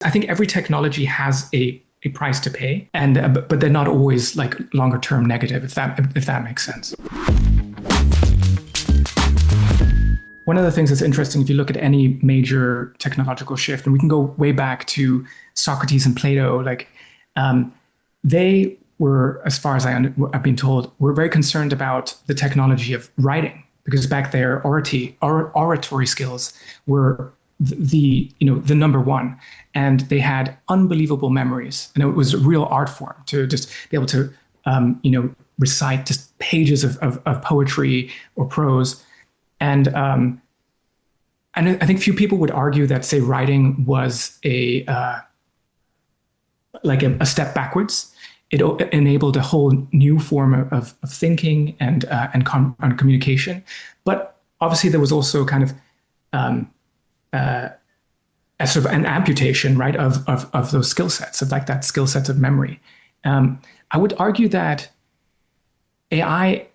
I think every technology has a price to pay, and but they're not always like longer term negative, if that makes sense. One of the things that's interesting, if you look at any major technological shift, and we can go way back to Socrates and Plato, like they were, as far as I've been told, were very concerned about the technology of writing, because back there, oratory skills were the number one, and they had unbelievable memories, and it was a real art form to just be able to recite just pages of poetry or prose. And I think few people would argue that, say, writing was a step backwards. It enabled a whole new form of thinking and communication. But obviously, there was also kind of a sort of an amputation, right, of those skill sets, of like that skill sets of memory. I would argue that AI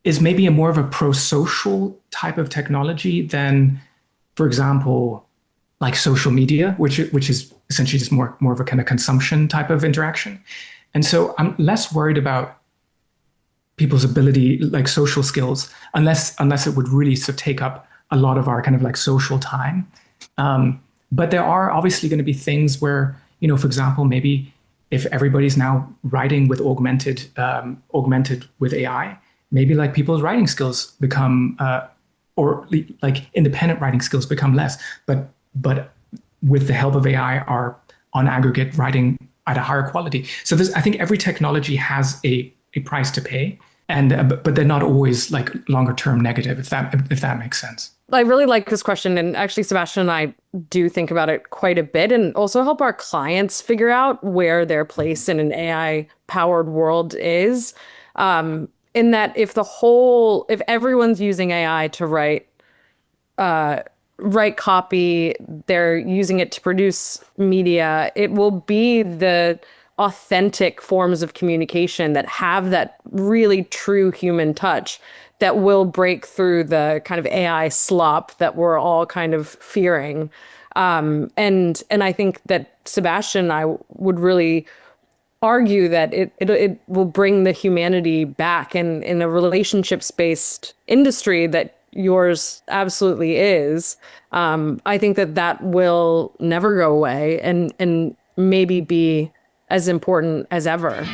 is maybe a more of a pro-social type of technology than, for example, like social media, which is essentially just more of a kind of consumption type of interaction. And so I'm less worried about people's ability, like social skills, unless it would really sort of take up a lot of our kind of like social time. But there are obviously going to be things where, for example, maybe if everybody's now writing with augmented with AI, maybe like people's writing skills become, or like independent writing skills become less, but with the help of AI are on aggregate writing at a higher quality. So I think every technology has a price to pay, and but they're not always like longer term negative, if that makes sense. I really like this question, and actually Sebastian and I do think about it quite a bit, and also help our clients figure out where their place in an AI powered world is. In that if everyone's using AI to write copy, they're using it to produce media, it will be the authentic forms of communication that have that really true human touch that will break through the kind of AI slop that we're all kind of fearing. And I think that Sebastian and I would really argue that it will bring the humanity back in a relationships-based industry that yours absolutely is. I think that will never go away and maybe be as important as ever.